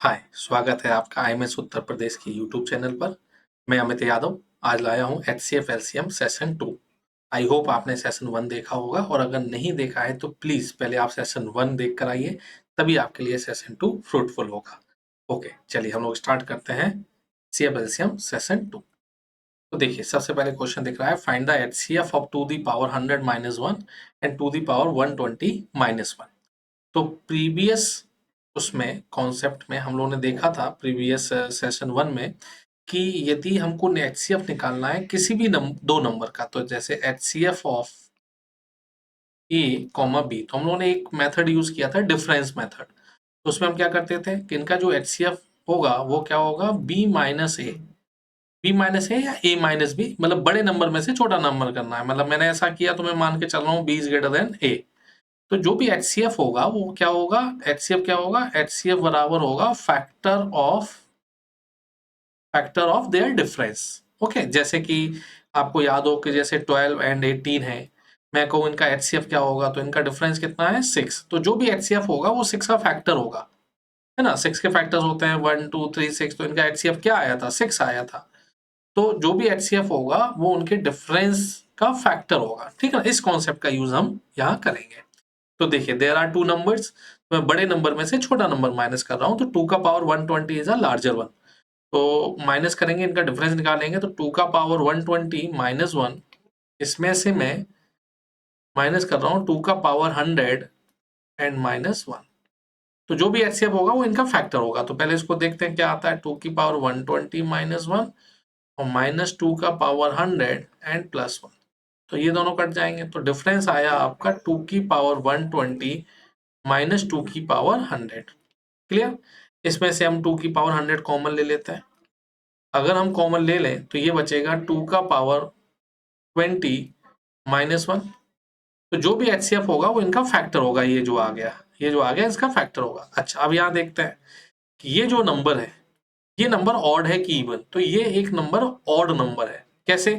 हाय, स्वागत है आपका आईएमएस उत्तर प्रदेश की यूट्यूब चैनल पर। मैं अमित यादव आज लाया हूँ HCF LCM session 2। I hope आपने सेशन 1 देखा होगा और अगर नहीं देखा है तो प्लीज़ पहले आप सेशन 1 देख कर आइए, तभी आपके लिए सेशन 2 फ्रूटफुल होगा। ओके, चलिए हम लोग स्टार्ट करते हैं एचसीएफ एलसीएम सेशन 2। तो देखिए सबसे पहले क्वेश्चन दिख रहा है, find the HCF of 2 the power 100 minus 1 and 2 the power 120 minus 1। तो प्रीवियस उसमें कॉन्सेप्ट में हम लोगों ने देखा था प्रीवियस सेशन 1 में कि यदि हमको एचसीएफ निकालना है किसी भी दो नंबर का, तो जैसे HCF of A comma B, तो हम लोगों ने एक मेथड यूज किया था डिफरेंस मेथड। तो उसमें हम क्या करते थे कि इनका जो एचसीएफ होगा वो क्या होगा, बी माइनस ए, बी माइनस ए या ए माइनस बी, मतलब बड़े नंबर में से छोटा नंबर करना है। मतलब मैंने ऐसा किया तो मैं मान के चल रहा हूँ बी इज ग्रेटर देन ए। तो जो भी एचसीएफ होगा वो क्या होगा, एचसीएफ क्या होगा, एचसीएफ बराबर होगा factor of their difference. Okay, जैसे कि आपको याद हो कि जैसे 12 एंड 18 है, मैं कहूँ इनका एचसीएफ क्या होगा, तो इनका डिफरेंस कितना है 6। तो जो भी एचसीएफ होगा वो 6 का फैक्टर होगा, है ना। 6 के फैक्टर्स होते हैं 1 2 3 6, तो इनका एचसीएफ क्या आया था, 6 आया था। तो जो भी एचसीएफ होगा वो उनके डिफरेंस का फैक्टर होगा, ठीक है ना। इस कॉन्सेप्ट का यूज हम यहाँ करेंगे। तो देखिए देयर आर टू नंबर्स, मैं बड़े नंबर में से छोटा नंबर माइनस कर रहा हूँ, तो 2 का power 120 is a larger one. तो माइनस करेंगे, इनका डिफरेंस निकालेंगे, तो 2 का पावर 120 माइनस 1, इसमें से मैं माइनस कर रहा हूँ 2 का पावर 100 एंड माइनस 1। तो जो भी एचसीएफ होगा वो इनका फैक्टर होगा। तो पहले इसको देखते हैं क्या आता है, 2 की पावर 120 माइनस 1 और माइनस 2 का पावर 100 एंड प्लस 1। तो ये दोनों कट जाएंगे, तो डिफरेंस आया आपका 2 की पावर 120 माइनस 2 की पावर 100। क्लियर। इसमें से हम 2 की पावर 100 कॉमन ले लेते हैं। अगर हम कॉमन ले लें तो ये बचेगा 2 का पावर 20 माइनस 1। तो जो भी एचसीएफ होगा वो इनका फैक्टर होगा, ये जो आ गया, ये जो आ गया इसका फैक्टर होगा। अच्छा, अब यहाँ देखते हैं कि ये जो नंबर है, ये नंबर ऑड है कि इवन। तो ये एक नंबर ऑड नंबर है। कैसे,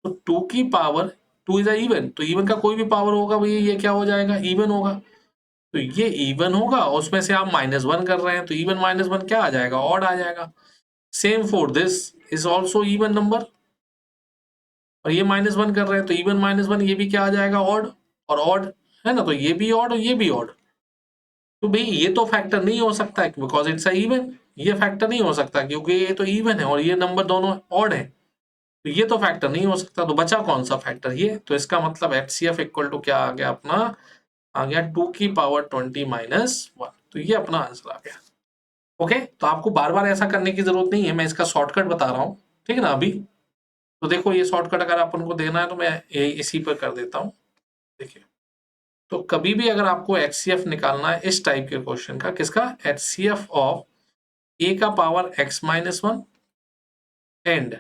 तो 2 की पावर 2 इज इवन, तो इवन का कोई भी पावर होगा भैया ये क्या हो जाएगा, इवन होगा। तो ये इवन होगा और उसमें से आप माइनस 1 कर रहे हैं, तो इवन माइनस 1 क्या आ जाएगा, ऑड आ जाएगा। Same for this is also even number, और ये माइनस 1 कर रहे हैं तो इवन माइनस 1 ये भी क्या आ जाएगा, ऑड। और ऑड है ना, तो ये भी ऑड और ये भी ऑड। तो भाई ये तो फैक्टर नहीं हो सकता है बिकॉज इट्स अ इवन। ये फैक्टर नहीं हो सकता क्योंकि ये तो इवन है और ये नंबर दोनों ऑड है। तो ये तो फैक्टर नहीं हो सकता, तो बचा कौन सा फैक्टर, ये। तो इसका मतलब एचसीएफ इक्वल टू क्या आ गया अपना, आ गया 2 की पावर 20 माइनस 1। तो ये अपना आंसर आ गया। ओके, तो आपको बार बार ऐसा करने की जरूरत नहीं है, मैं इसका शॉर्टकट बता रहा हूँ, ठीक है ना। अभी तो देखो ये शॉर्टकट अगर अपन को देना है तो मैं इसी पर कर देता हूँ। देखिए, तो कभी भी अगर आपको एचसीएफ निकालना है इस टाइप के क्वेश्चन का, किसका, एचसीएफ ऑफ ए का पावर x माइनस 1 एंड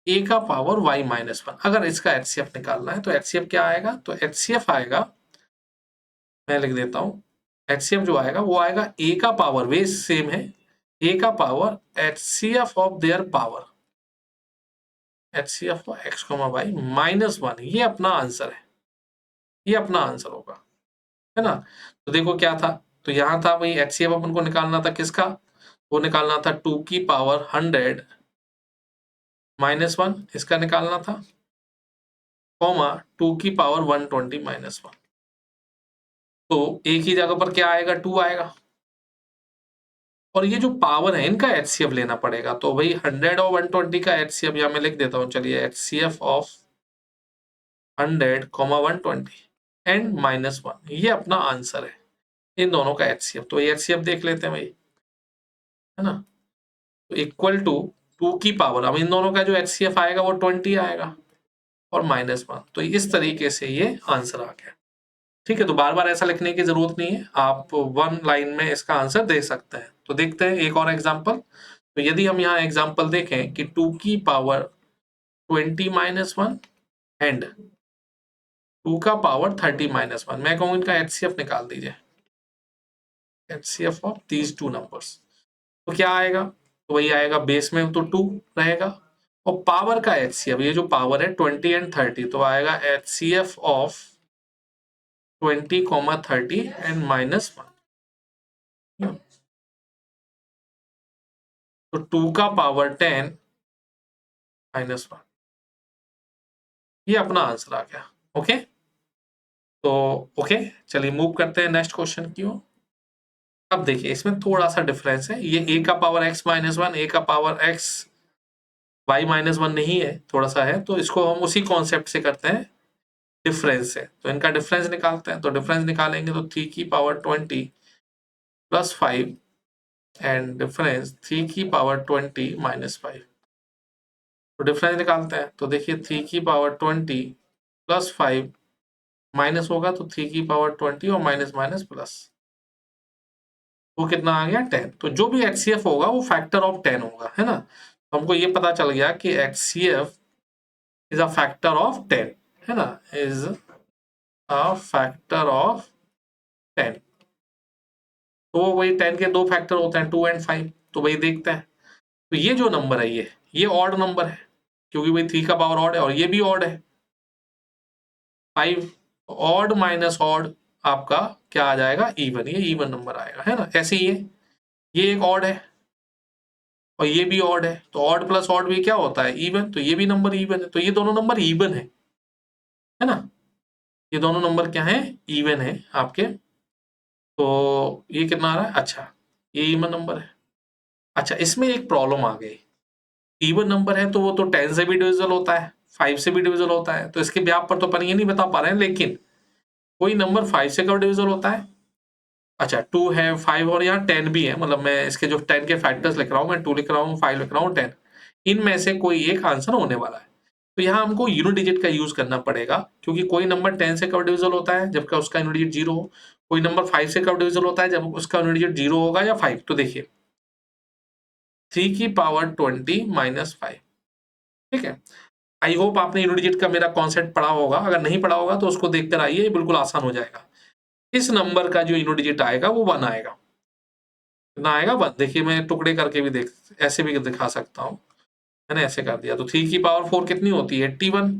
ए का पावर y माइनस 1, अगर इसका एचसीएफ निकालना है तो एचसीएफ क्या आएगा, तो एचसीएफ आएगा, मैं लिख देता हूं, एचसीएफ जो आएगा वो आएगा ए का पावर, वे सेम है, ए का power HCF of their power, HCF of x, y minus 1। ये अपना आंसर है, ये अपना आंसर होगा, है ना। तो देखो क्या था, तो यहां था भाई एचसीएफ अपन को निकालना था किसका, वो निकालना था 2 की पावर 100 माइनस 1, इसका निकालना था, कॉमा 2 की पावर 120 माइनस 1। तो एक ही जगह पर क्या आएगा, 2 आएगा, और ये जो पावर है इनका एचसीएफ लेना पड़ेगा। तो भाई 100 और 120 का एचसीएफ यहाँ मैं लिख देता हूँ, चलिए HCF of 100 comma 120 and minus 1, ये अपना आंसर है इन दोनों का एचसीएफ। तो ये एचसीएफ देख लेते हैं भाई, है ना। तो इक्वल टू 2 की पावर, अब इन दोनों का जो एचसीएफ आएगा वो 20 आएगा और माइनस 1। तो इस तरीके से ये आंसर आ गया, ठीक है। तो बार बार ऐसा लिखने की जरूरत नहीं है, आप वन लाइन में इसका आंसर दे सकते हैं। तो देखते हैं एक और एग्जांपल। तो यदि हम यहाँ एग्जांपल देखें कि 2 की पावर 20 माइनस 1 एंड 2 का पावर 30 माइनस 1, मैं कहूँ इनका एचसीएफ निकाल दीजिए, HCF of these two numbers. तो क्या आएगा, तो वही आएगा, बेस में तो 2 रहेगा और पावर का एचसीएफ, ये जो पावर है 20 एंड 30, तो आएगा एचसीएफ ऑफ 20 30 एंड माइनस 1। तो 2 का पावर 10 -1, ये अपना आंसर आ गया। ओके, तो ओके, चलिए मूव करते हैं नेक्स्ट क्वेश्चन की ओर। अब देखिए इसमें थोड़ा सा डिफरेंस है, ये a का पावर x -1, a का पावर x y -1 नहीं है, थोड़ा सा है, तो इसको हम उसी कॉन्सेप्ट से करते हैं, डिफरेंस है, तो इनका डिफरेंस निकालते हैं। तो डिफरेंस निकालेंगे तो 3 की पावर 20 प्लस 5 एंड डिफरेंस 3 की पावर 20 -5। तो डिफरेंस निकालते हैं, तो देखिए 3 की पावर 20 प्लस 5 माइनस होगा तो 3 की पावर 20 और माइनस माइनस प्लस, वो कितना आ गया 10। तो जो भी HCF होगा वो फैक्टर ऑफ 10 होगा, है ना। तो हमको ये पता चल गया कि HCF is a factor of 10, है ना, इज अ फैक्टर ऑफ 10। तो वही 10 के दो फैक्टर होते हैं 2 एंड 5, तो वही देखते हैं। तो ये जो नंबर है ये ऑड नंबर है, क्योंकि भाई 3 का पावर ऑड है और ये भी ऑड है 5। ऑड माइनस ऑड आपका क्या आ जाएगा, इवन, ये इवन नंबर आएगा, है ना। ऐसे ही ये एक ऑड है और ये भी ऑड है, तो ऑड प्लस ऑड भी क्या होता है, इवन, तो ये भी नंबर इवन है, तो ये दोनों नंबर इवन है ना। ये दोनों नंबर क्या है, इवन है आपके। तो ये कितना आ रहा है, अच्छा ये इवन नंबर है। अच्छा, इसमें एक प्रॉब्लम आ गई, इवन नंबर है तो वो तो 10 से भी डिविजिबल होता है, 5 से भी डिविजिबल होता है, तो इसके ब्याह पर तो अपन ये नहीं बता पा रहे हैं, लेकिन कोई नंबर 5 से कब डिविजिबल होता है। अच्छा 2 है, 5 और यहाँ 10 भी है, मतलब मैं इसके जो 10 के फैक्टर्स लिख रहा हूँ, मैं 2 लिख रहा हूँ, 5 लिख रहा हूँ, 10, इनमें से कोई एक आंसर होने वाला है। तो यहाँ हमको यूनिट डिजिट का यूज करना पड़ेगा, क्योंकि कोई नंबर 10 से कब डिविजिबल होता है, जबकि उसका यूनिट डिजिट 0 हो। कोई नंबर 5 से कब डिविजिबल होता है, जब उसका यूनिट डिजिट 0 होगा या 5। तो देखिए 3 की पावर 20 माइनस 5, ठीक है। आई होप आपने यूनिट डिजिट का मेरा कॉन्सेप्ट पढ़ा होगा, अगर नहीं पढ़ा होगा तो उसको देखकर आइए, बिल्कुल आसान हो जाएगा। इस नंबर का जो यूनिट डिजिट आएगा वो 1 आएगा, कितना आएगा 1। देखिए मैं टुकड़े करके भी देख, ऐसे भी दिखा सकता हूँ, मैंने ऐसे कर दिया। तो 3 की पावर 4 कितनी होती है, 81,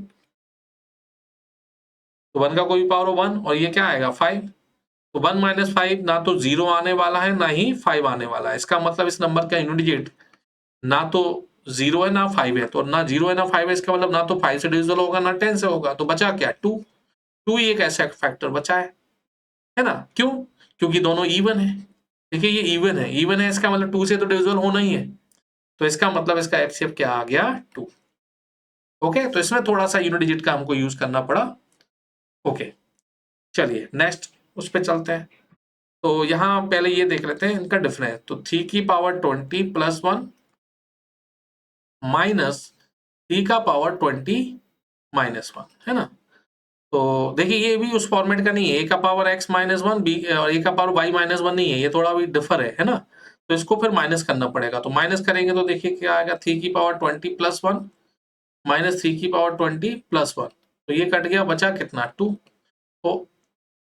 तो 1 का कोई पावर 1 और ये क्या आएगा 5। तो 1 माइनस 5 ना तो 0 आने वाला है ना ही 5 आने वाला है, इसका मतलब इस नंबर का यूनिट डिजिट ना तो 0 है ना 5 है, तो ना 0 है ना 5 है, इसका मतलब ना तो 5 से डिविजिबल होगा ना 10 से होगा, तो बचा क्या 2। 2 ही एक ऐसा फैक्टर बचा है ना। क्यों, क्योंकि दोनों इवन है। देखिए ये इवन है, इवन है इसका मतलब 2 से तो डिविजिबल होना ही है, तो इसका मतलब इसका HCF क्या आ गया 2। ओके, तो इसमें थोड़ा सा यूनिट डिजिट का हमको यूज करना पड़ा। ओके, चलिए नेक्स्ट उस पे चलते हैं। तो यहाँ पहले ये देख लेते हैं इनका डिफरेंस। तो 3 की पावर 20 प्लस 1 माइनस 3 का पावर 20 -1, है ना। तो देखिए ये भी उस फॉर्मेट का नहीं है, a का पावर x -1 b और a का पावर y -1 नहीं है, ये थोड़ा भी डिफर है ना। तो इसको फिर माइनस करना पड़ेगा, तो माइनस करेंगे तो देखिए क्या आएगा, 3 की पावर 20 प्लस 1 माइनस 3 की पावर 20 प्लस 1, तो ये कट गया, बचा कितना 2। तो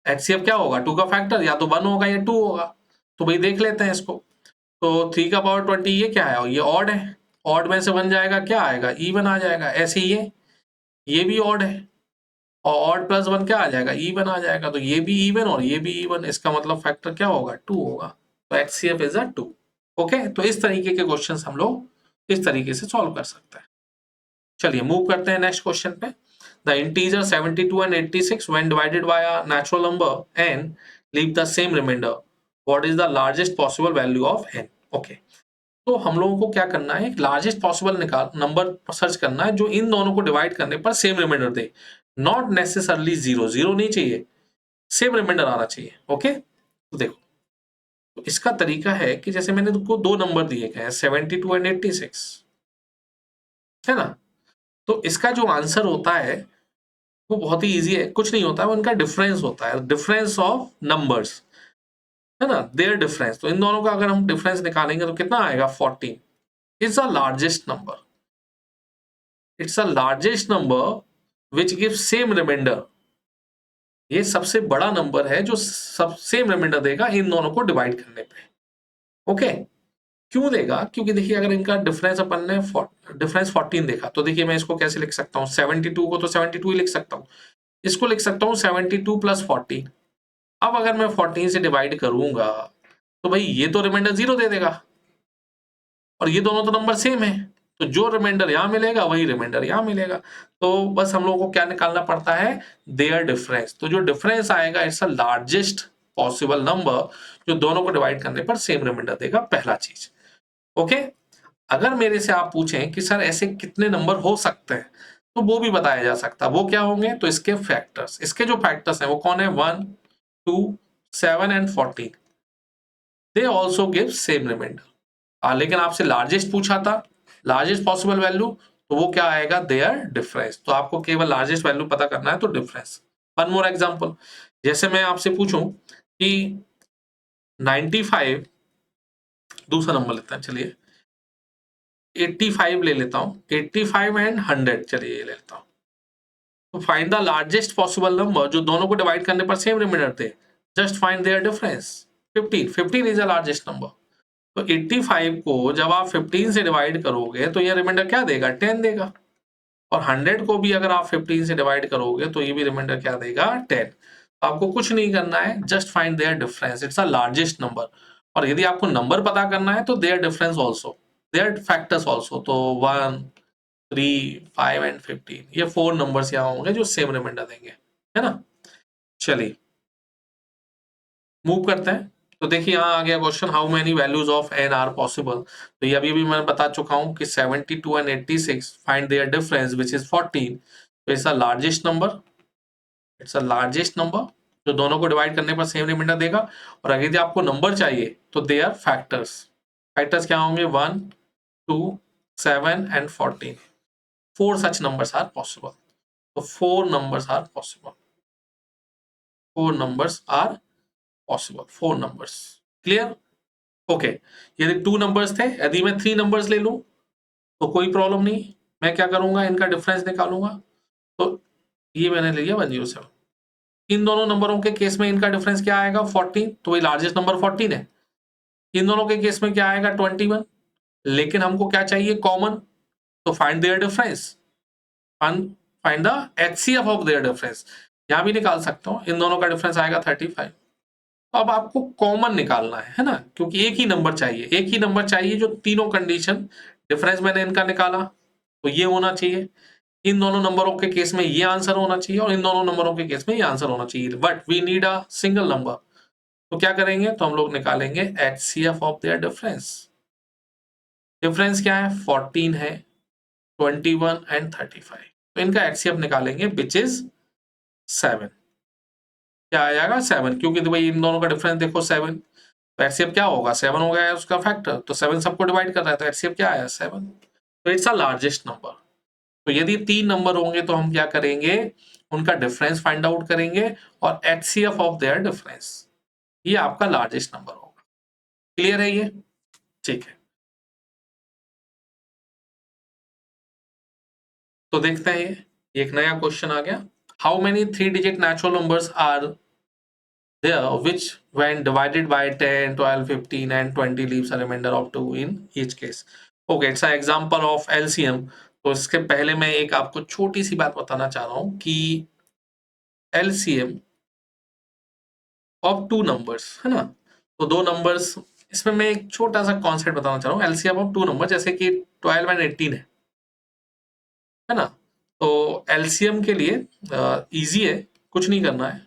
HCF क्या होगा, 2 का फैक्टर या तो 1 होगा या 2 होगा, तो भाई देख लेते हैं इसको। तो 3 का पावर 20 ये क्या है, ये ऑड है, ऑड में से बन जाएगा क्या आएगा, इवन आ जाएगा। ऐसे ही ये भी ऑड है और ऑड प्लस 1 क्या आ जाएगा, इवन आ जाएगा, तो ये भी इवन और ये भी इवन, इसका मतलब फैक्टर क्या होगा 2 होगा। तो HCF इज अ 2। ओके, तो इस तरीके के क्वेश्चंस हम लोग इस तरीके से सॉल्व कर सकते हैं। चलिए मूव करते हैं नेक्स्ट क्वेश्चन पे। The integer 72 and 86 when divided by a natural number n leave the same remainder, what is the largest possible value of n। Okay, तो हम लोगों को क्या करना है, एक लार्जेस्ट पॉसिबल निकाल नंबर सर्च करना है जो इन दोनों को डिवाइड करने पर सेम रिमाइंडर दे, नॉट नेसेसरली जीरो, जीरो नहीं चाहिए, सेम रिमाइंडर आना चाहिए। ओके, तो देखो, तो इसका तरीका है कि जैसे मैंने तुमको दो नंबर दिए गए हैं 72 एंड 86, है ना। तो इसका जो आंसर होता है वो बहुत ही इजी है, कुछ नहीं होता है, उनका डिफरेंस होता है, डिफरेंस ऑफ नंबर्स, है ना, देयर डिफरेंस। तो इन दोनों का अगर हम डिफरेंस निकालेंगे तो कितना आएगा 14। It's the largest number, it's the largest number which give same remainder. ये सबसे बड़ा नंबर है जो सब सेम रिमाइंडर देगा इन दोनों को डिवाइड करने पे। ओके, क्यों देगा, क्योंकि देखिए अगर इनका डिफरेंस अपन ने डिफरेंस 14 देखा, तो देखिए मैं इसको कैसे लिख सकता हूँ, 72 को तो 72 ही लिख सकता हूँ, इसको लिख सकता हूँ 72 प्लस 14। अब अगर मैं 14 से डिवाइड करूंगा तो भाई ये तो रिमाइंडर 0 दे देगा, और ये दोनों तो नंबर सेम है, तो जो रिमाइंडर यहाँ मिलेगा वही रिमाइंडर यहाँ मिलेगा। तो बस हम लोगों को क्या निकालना पड़ता है, देयर डिफरेंस। तो जो डिफरेंस आएगा it's a largest possible number जो दोनों को डिवाइड करने पर सेम रिमाइंडर देगा, पहला चीज। ओके, अगर मेरे से आप पूछें कि सर ऐसे कितने नंबर हो सकते हैं, तो वो भी बताया जा सकता है। वो क्या होंगे, तो इसके फैक्टर्स, इसके जो फैक्टर्स हैं वो कौन है, 1, 2, 7 and 14। They also give same remainder. लेकिन आपसे लार्जेस्ट पूछा था, लार्जेस्ट पॉसिबल वैल्यू, तो वो क्या आएगा, देयर डिफरेंस। तो आपको केवल लार्जेस्ट वैल्यू पता करना है, तो डिफरेंस। वन मोर एग्जांपल, जैसे मैं आपसे पूछूं कि 95, दूसरा नंबर लेते हैं चलिए, 85 ले लेता हूं, 85 एंड 100, चलिए ये ले लेता हूं। तो find the largest possible number जो दोनों को डिवाइड करने पर सेम रिमाइंडर थे, just find their difference. 15 is the largest number. तो 85 को जब आप 15 से डिवाइड करोगे तो ये रिमाइंडर क्या देगा, 10 देगा। और 100 को भी अगर आप 15 से डिवाइड करोगे तो ये भी रिमाइंडर क्या देगा, 10। तो आपको कुछ नहीं करना है, just find their difference, it's a largest number. और यदि आपको नंबर पता करना है तो their difference also, their factors also. तो 1, 3, 5 एंड 15, ये 4 नंबर्स यहाँ होंगे जो सेम रिमाइंडर देंगे, है ना। चलिए मूव करते हैं। तो देखिए यहाँ आ गया question, how many values of N are possible. तो ये अभी भी मैं बता चुका हूँ कि 72 and 86 find their difference which is 14। तो it's a largest number, it's a largest number जो दोनों को डिवाइड करने पर सेम रिमाइंडर देगा। और अगर यदि आपको नंबर चाहिए तो दे आर फैक्टर्स, फैक्टर्स क्या होंगे, 1, 2, 7 and 14। 4 such numbers are possible. तो 4 numbers are possible, 4 numbers are possible, 4 numbers. Clear, okay. यदि 2 नंबर्स थे, यदि मैं 3 नंबर्स ले लूं तो कोई प्रॉब्लम नहीं, मैं क्या करूंगा, इनका डिफरेंस निकालूंगा। तो ये मैंने ले लिया 107। इन दोनों नंबरों के केस में इनका डिफरेंस क्या आएगा, 14। तो वही लार्जेस्ट नंबर 14 है। इन दोनों के केस में क्या आएगा, 21। लेकिन हमको क्या चाहिए, कॉमन। तो find their difference, find the HCF of their difference. यहां भी निकाल सकता हूं, इन दोनों का डिफरेंस आएगा 35। तो अब आपको कॉमन निकालना है ना, क्योंकि एक ही नंबर चाहिए, एक ही नंबर चाहिए जो तीनों कंडीशन, डिफरेंस मैंने इनका निकाला तो ये होना चाहिए, इन दोनों नंबरों के केस में ये आंसर होना चाहिए, और इन दोनों नंबरों के केस में ये आंसर होना चाहिए, but we need a single number. तो क्या करेंगे, तो हम लोग निकालेंगे HCF of their difference. Difference क्या है, 14 है, 21 एंड 35। तो इनका एचसीएफ निकालेंगे विच इज 7। क्या आ जाएगा, 7, क्योंकि तो भाई इन दोनों का डिफरेंस देखो 7। तो एचसीएफ क्या होगा, 7 हो गया है उसका फैक्टर, तो 7 सबको डिवाइड कर रहा है, तो एचसीएफ क्या आया, 7। तो इट्स अ लार्जेस्ट नंबर। तो यदि 3 नंबर होंगे तो हम क्या करेंगे, उनका डिफरेंस फाइंड आउट करेंगे और एचसीएफ ऑफ देयर डिफरेंस, ये आपका लार्जेस्ट नंबर होगा। क्लियर है ये, ठीक है। तो देखते हैं ये एक नया क्वेश्चन आ गया, how many 3 digit natural numbers are there which when divided by 10, 12, 15 and 20 leaves a remainder of 2 in each case. Okay, it's an example of LCM. तो इसके पहले मैं एक आपको छोटी सी बात बताना चाह रहा हूं कि LCM ऑफ 2 नंबर्स, है ना। तो 2 नंबर्स, इसमें मैं एक छोटा सा कॉन्सेप्ट बताना चाह रहा हूं, LCM ऑफ 2 नंबर, जैसे कि 12 एंड 18 है ना। तो LCM के लिए इजी है, कुछ नहीं करना है।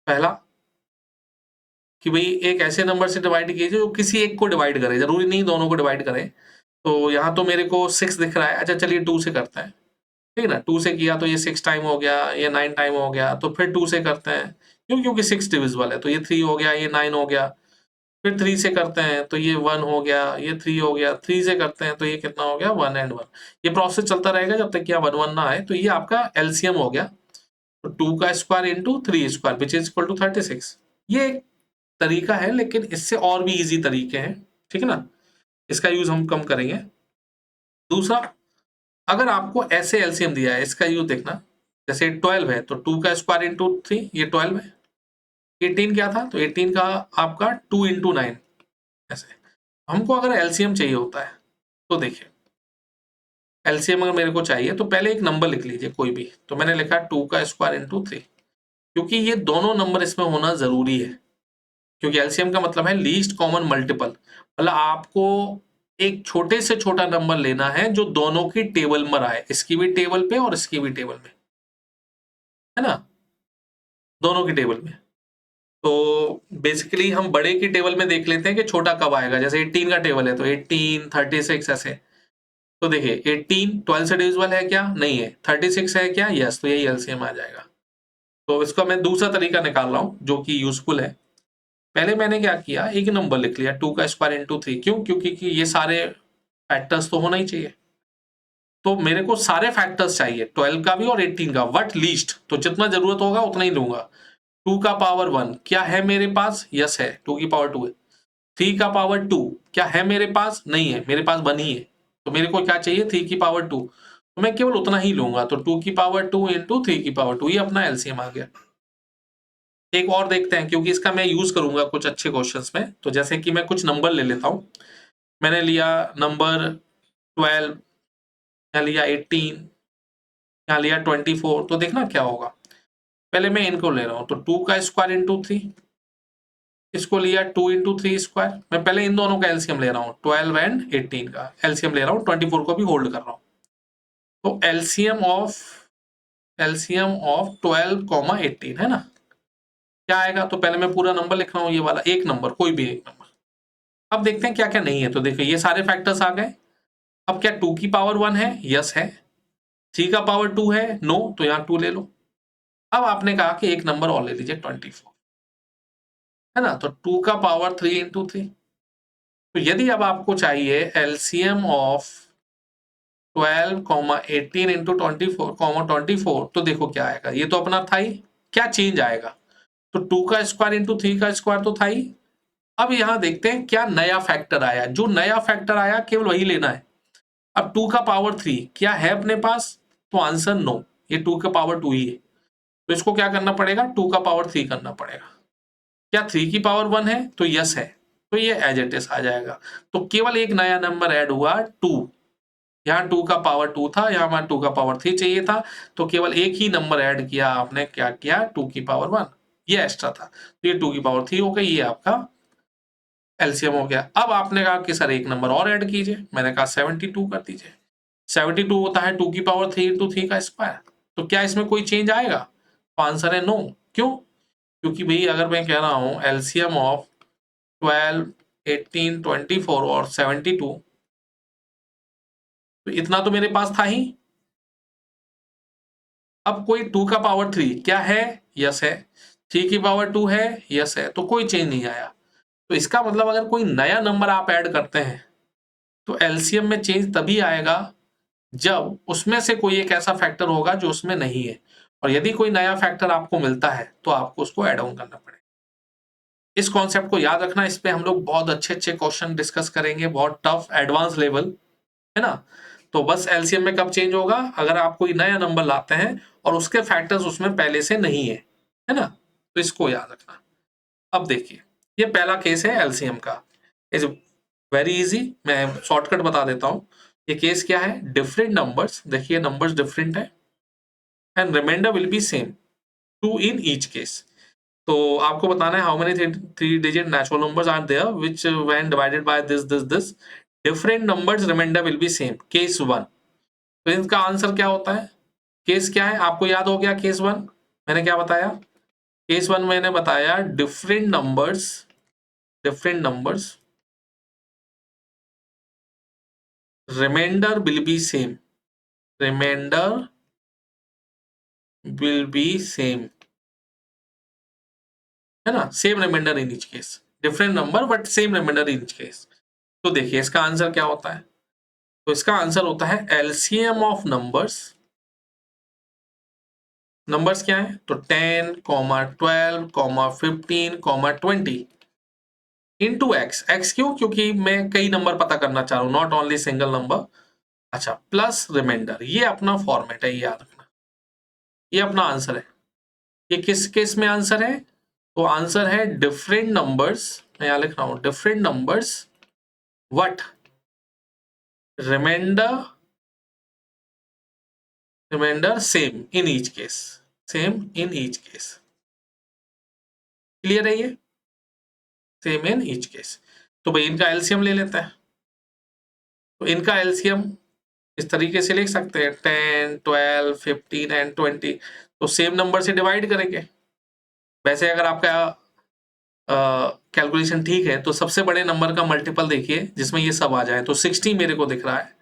पहला कि भाई एक ऐसे नंबर से डिवाइड कीजिए जो किसी एक को डिवाइड करे, जरूरी नहीं दोनों को डिवाइड करे। तो यहाँ तो मेरे को 6 दिख रहा है, अच्छा चलिए 2 से करते हैं, ठीक है ना। 2 से किया तो ये 6 टाइम हो गया, ये 9 टाइम हो गया, तो फिर 2 से करते हैं, क्यों, क्योंकि 6 डिविजिबल है, तो ये 3 हो गया, ये 9 हो गया। फिर 3 से करते हैं तो ये 1 हो गया, ये 3 हो गया, 3 से करते हैं तो ये कितना हो गया, 1 एंड 1। ये प्रोसेस चलता रहेगा जब तक कि यहाँ 1 1 ना आए। तो ये आपका एलसीएम हो गया, तो 2 का square into 3 square which is equal to 36। ये एक तरीका है, लेकिन इससे और भी इजी तरीके हैं, ठीक है ना, इसका यूज हम कम करेंगे। दूसरा, अगर आपको ऐसे एलसीएम दिया है, इसका यूज देखना, जैसे 12 है तो 2 का स्क्वायर इंटू 3, ये 12 है। 18 क्या था, तो 18 का आपका 2 इंटू 9, ऐसे। हमको अगर एलसीएम चाहिए होता है तो देखिए, एलसीएम अगर मेरे को चाहिए तो पहले एक नंबर लिख लीजिए कोई भी। तो मैंने लिखा 2 का स्क्वायर इंटू 3, क्योंकि ये दोनों नंबर इसमें होना जरूरी है, क्योंकि एलसीएम का मतलब है लीस्ट कॉमन मल्टीपल। मतलब आपको एक छोटे से छोटा नंबर लेना है जो दोनों की टेबल में आए, इसकी भी टेबल पे और इसकी भी टेबल में, है ना, दोनों की टेबल में। तो बेसिकली हम बड़े की टेबल में देख लेते हैं कि छोटा कब आएगा। जैसे 18 का टेबल है तो 18, 36 ऐसे। तो देखिए 18 12 से डिविजिबल है क्या? नहीं है। 36 है क्या? यस। तो यही एलसीएम आ जाएगा। तो इसका मैं दूसरा तरीका निकाल रहा हूं जो कि यूजफुल है। पहले मैंने क्या किया, एक नंबर लिख लिया 2 का स्क्वायर इंटू 3। क्यों? क्योंकि ये सारे फैक्टर्स तो होना ही चाहिए। तो मेरे को सारे फैक्टर्स चाहिए, 12 का भी और 18 का, वट लीस्ट। तो जितना जरूरत होगा उतना ही लूंगा। 2 का पावर 1 क्या है मेरे पास? यस है, 2 की पावर 2 है। 3 का पावर 2 क्या है मेरे पास? नहीं है, मेरे पास 1 ही है। तो मेरे को क्या चाहिए? 3 की पावर 2। तो मैं केवल उतना ही लूंगा। तो 2 की पावर 2 इंटू 3 की पावर 2, ये अपना एलसीएम आ गया। एक और देखते हैं, क्योंकि इसका मैं यूज करूंगा कुछ अच्छे क्वेश्चंस में। तो जैसे कि मैं कुछ नंबर ले लेता हूं। मैंने लिया नंबर 12, यहाँ लिया 18, यहाँ लिया 24। तो देखना क्या होगा। पहले मैं इनको ले रहा हूं, तो 2 का स्क्वायर इंटू 3, इसको लिया 2 इंटू 3 स्क्वायर। मैं पहले इन दोनों का एलसीएम ले रहा हूं, 12 एंड 18 का एलसीएम ले रहा हूं, 24 को भी होल्ड कर रहा हूं। तो एलसीएम ऑफ 12 कॉमा 18 है ना, क्या आएगा? तो पहले मैं पूरा नंबर लिख रहा हूं, ये वाला एक नंबर, कोई भी एक नंबर। अब देखते हैं क्या क्या नहीं है। तो देखो ये सारे फैक्टर्स आ गए। अब क्या 2 की पावर 1 है? यस है। 3 का पावर 2 है? नो। तो यहां 2 ले लो। अब आपने कहा कि एक नंबर और ले लीजिए 24, है ना। तो 2 का पावर 3 इंटू 3। तो यदि अब आपको चाहिए LCM of 12 comma 18 into 24 comma 24, तो देखो क्या आएगा। ये तो अपना था ही, क्या चेंज आएगा? तो 2 का स्क्वायर इंटू 3 का स्क्वायर तो था ही। अब यहां देखते हैं क्या नया फैक्टर आया। जो नया फैक्टर आया केवल वही लेना है। अब 2 का पावर 3 क्या है अपने पास? तो आंसर नो, ये 2 का पावर 2 ही है। तो इसको क्या करना पड़ेगा? 2 का पावर 3 करना पड़ेगा। क्या 3 की पावर 1 है? तो यस है। तो ये एज इट इज आ जाएगा। तो केवल एक नया नंबर ऐड हुआ 2। यहाँ 2 का पावर 2 था, यहाँ 2 का पावर 3 चाहिए था। तो केवल एक ही नंबर ऐड किया आपने, क्या किया? 2 की पावर 1, ये एक्स्ट्रा था। तो ये 2 की पावर 3 हो गई, ये आपका एलसीएम हो गया। अब आपने कहा कि सर एक नंबर और ऐड कीजिए। मैंने कहा 72 कर दीजिए। 72 होता है 2 की पावर 3 इंटू 3 का स्क्वायर। तो क्या इसमें कोई चेंज आएगा? तो आंसर है नो। क्यों? क्योंकि भाई अगर मैं कह रहा हूं एलसीएम ऑफ 12, 18, 24 और 72, तो इतना तो मेरे पास था ही। अब कोई 2 का पावर 3 क्या है? यस है। 3 की पावर 2 है? यस है। तो कोई चेंज नहीं आया। तो इसका मतलब अगर कोई नया नंबर आप ऐड करते हैं तो एलसीएम में चेंज तभी आएगा जब उसमें से कोई एक ऐसा फैक्टर होगा जो उसमें नहीं है। और यदि कोई नया फैक्टर आपको मिलता है तो आपको उसको ऐड ऑन करना पड़ेगा। इस कॉन्सेप्ट को याद रखना। इस पे हम लोग बहुत अच्छे अच्छे क्वेश्चन डिस्कस करेंगे, बहुत टफ एडवांस लेवल, है ना। तो बस एलसीएम में कब चेंज होगा? अगर आप कोई नया नंबर लाते हैं और उसके फैक्टर्स उसमें पहले से नहीं है ना। तो इसको याद रखना। अब देखिए, ये पहला केस है एलसीएम का। इज वेरी इजी, मैं शॉर्टकट बता देता हूं। ये केस क्या है? डिफरेंट नंबर्स, देखिए नंबर्स डिफरेंट है and remainder will be same, 2 in each case. तो आपको बताना है how many 3 digit natural numbers are there which when divided by this different numbers remainder will be same, case 1। तो इसका answer क्या होता है? केस क्या है आपको याद हो गया? केस 1 मैंने क्या बताया? केस 1 मैंने बताया different numbers remainder will be same, remainder will be same, है ना। Same remainder in each case, different number but same remainder in each case. तो देखिए इसका आंसर क्या होता है? तो इसका आंसर होता है एलसीएम ऑफ नंबर्स क्या है? तो 10, 12, 15, 20 इंटू एक्स। एक्स क्यों? क्योंकि मैं कई नंबर पता करना चाह रहा हूं, नॉट ओनली सिंगल नंबर। अच्छा, प्लस रिमाइंडर, ये अपना फॉर्मेट है, ये याद रखना। ये अपना आंसर है। ये किस केस में आंसर है? तो आंसर है डिफरेंट नंबर्स, मैं यहां लिख रहा हूं different numbers what reminder same in each case, same in each case. Clear है ये? Same in each case. तो भाई इनका एलसीएम ले लेते हैं। तो इनका एलसीएम इस तरीके से लिख सकते हैं 10, 12, 15 एंड 20। तो सेम नंबर से डिवाइड करेंगे। वैसे अगर आपका कैलकुलेशन ठीक है तो सबसे बड़े नंबर का मल्टीपल देखिए जिसमें ये सब आ जाए। तो 60 मेरे को दिख रहा है,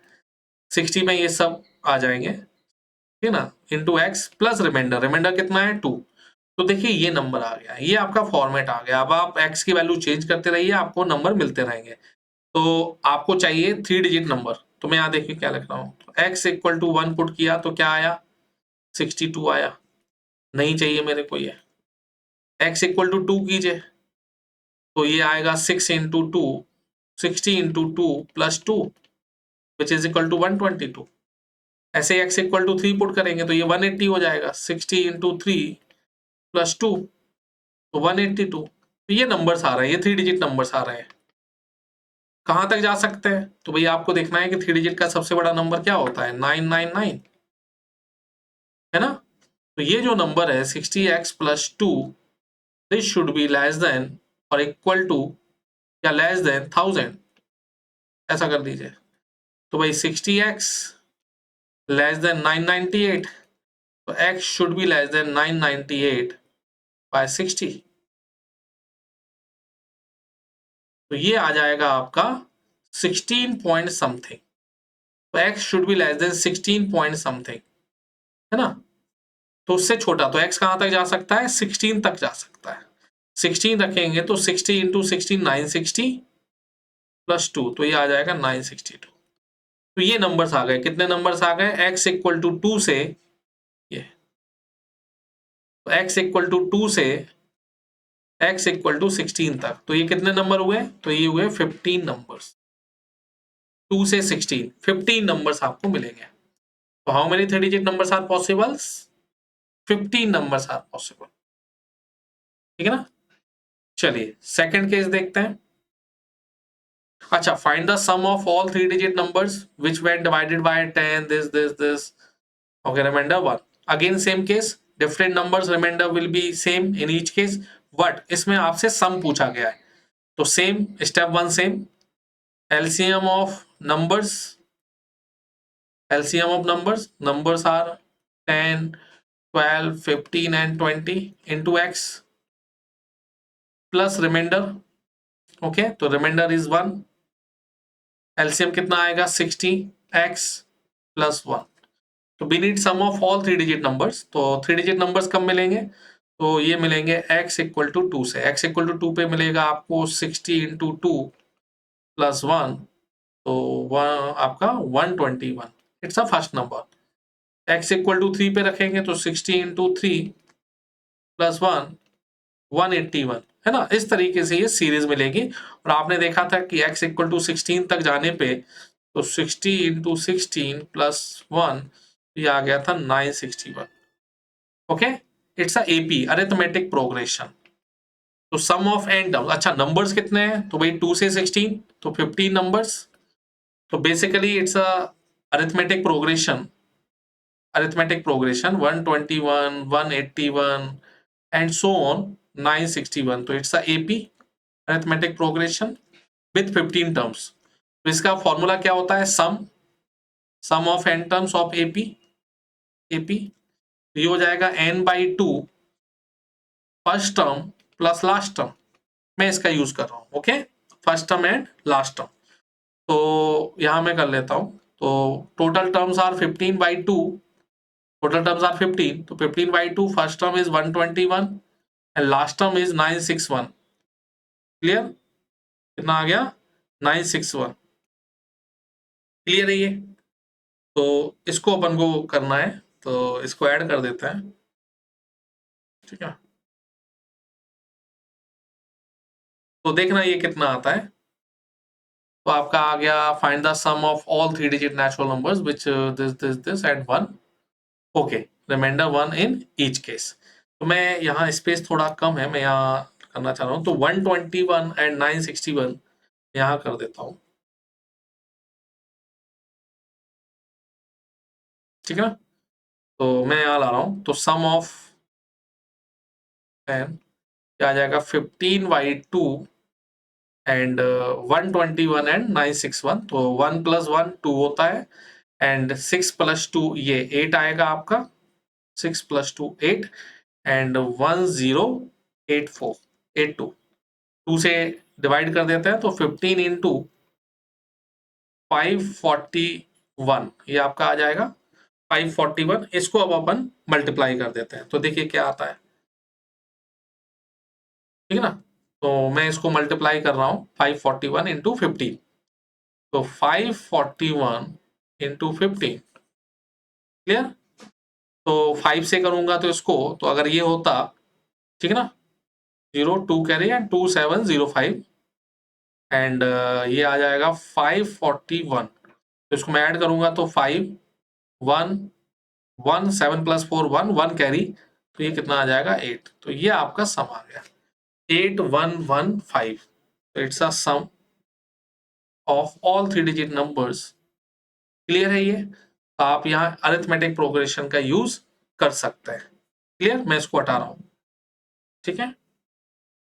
60 में ये सब आ जाएंगे, ठीक है ना, into X plus remainder. Remainder कितना है 2। तो देखिए ये नंबर आ गया, ये आपका फॉर्मेट आ गया। अब आप एक्स की वैल्यू चेंज करते रहिए, आपको नंबर मिलते रहेंगे। तो आपको चाहिए 3 डिजिट नंबर। तो मैं यहाँ देखिए क्या लिख रहा हूँ, तो x इक्वल टू 1 पुट किया तो क्या आया, 62 आया। नहीं चाहिए मेरे को ये। x इक्वल टू 2 कीजिए तो ये आएगा 6 into 2, 60 into 2 plus 2 which is equal to 122। ऐसे x इक्वल टू 3 पुट करेंगे तो ये 180 हो जाएगा, 60 इंटू 3 प्लस 2 तो 182। तो ये नंबर्स आ रहे हैं, ये 3 डिजिट नंबर्स आ रहे हैं। कहाँ तक जा सकते हैं, तो भैया आपको देखना है कि 3 डिजिट का सबसे बड़ा नंबर क्या होता है, 999, है ना। तो ये जो नंबर है 60x plus 2, this should be less then और इक्वल टू या लेस देन 1000, ऐसा कर दीजिए। तो भाई 60x लेस देन 998, तो x should be less than 998 by 60। तो ये आ जाएगा आपका 16 पॉइंट समथिंग। तो x should be less than 16 point something, है ना। तो उससे छोटा तो x कहां तक जा सकता है, 16 तक जा सकता है। 16 रखेंगे तो 60 इंटू 16 960 प्लस 2 तो ये आ जाएगा 962। तो ये नंबर्स आ गए, कितने नंबर्स आ गए, x इक्वल टू 2 से ये, तो x इक्वल टू 2 से x इक्वल टू 16 तक। तो ये कितने नंबर हुए, तो ये हुए 15 नंबर्स। 2 से 16, 15 नंबर्स आपको मिलेंगे। तो how many 3 digit numbers are possibles, 15 numbers are possible, ठीक है ना। चलिए सेकंड केस देखते हैं। अच्छा, find the sum of all 3 digit numbers which were divided by 10 this. Okay, remainder 1. Again same case, different numbers remainder will be same in each case, but इसमें आपसे sum पूछा गया है। तो same step 1 same, LCM of numbers, LCM of numbers are 10, 12, 15 and 20 into x plus remainder। Okay, तो remainder is 1, LCM कितना आएगा 60x plus 1। तो we need sum of all 3 digit numbers. तो 3 डिजिट नंबर्स कब मिलेंगे, तो ये मिलेंगे x इक्वल टू 2 से। x इक्वल टू 2 पे मिलेगा आपको 60 इंटू 2 प्लस 1, तो आपका 121, it's a first number. x equal to 3 पे रखेंगे तो 60 इंटू 3 प्लस 1 181, है ना। इस तरीके से ये सीरीज मिलेगी। और आपने देखा था कि x इक्वल टू 16 तक जाने पे तो 60 इंटू 16 प्लस 1 ये आ गया था 961। Okay, it's a AP, arithmetic progression. तो सम ऑफ एन टर्म्स, अच्छा नंबर्स कितने हैं, तो भाई 2 से 16 तो 15 नंबर्स। तो basically it's a arithmetic progression, 121, 181 and so on 961। तो it's a AP, arithmetic progression with 15 terms. तो इसका फॉर्मूला क्या होता है, sum of n terms of AP. ये हो जाएगा n/2 first term plus last term. मैं इसका यूज कर रहा हूं, okay, first term and last term. तो यहां मैं कर लेता हूं। तो total terms are 15/2, total terms are 15, तो 15/2 first term is 121 and last term is 961। Clear, कितना आ गया 961। क्लियर है ये। तो इसको अपन को करना है, तो इसको ऐड कर देते हैं, ठीक है। तो देखना ये कितना आता है। तो आपका आ गया find the sum of all 3 digit natural numbers which this at 1। Okay, remainder 1 in each case. तो मैं यहाँ स्पेस थोड़ा कम है, मैं यहाँ करना चाह रहा हूँ। तो 121 एंड 961 यहाँ कर देता हूँ, ठीक है ना। तो मैं यहाँ ला रहा हूँ, तो सम ऑफ 10 क्या आ जाएगा 15/2 एंड 121 एंड 961, तो 1 + 1 2 होता है एंड 6 + 2 ये 8 आएगा आपका, 6 + 2 8 एंड 1084 82 2 से डिवाइड कर देते हैं तो 15 इंटू 541 ये आपका आ जाएगा 541। इसको अब अपन मल्टीप्लाई कर देते हैं तो देखिए क्या आता है, ठीक है ना। तो मैं इसको मल्टीप्लाई कर रहा हूं 541 इंटू 15, तो 541 इंटू 15 क्लियर। तो 5 से करूंगा तो इसको, तो अगर ये होता, ठीक है ना, 02 कैरी एंड 2705 एंड ये आ जाएगा 541, तो इसको मैं ऐड करूंगा तो 5 1 1 7 + 4 1 1 कैरी, तो ये कितना आ जाएगा 8, तो ये आपका सम आ गया 8115। तो it's a sum of all 3 digit numbers. Clear है ये, तो आप यहाँ अरिथमेटिक प्रोग्रेशन का यूज कर सकते हैं। क्लियर, मैं इसको हटा रहा हूँ, ठीक है।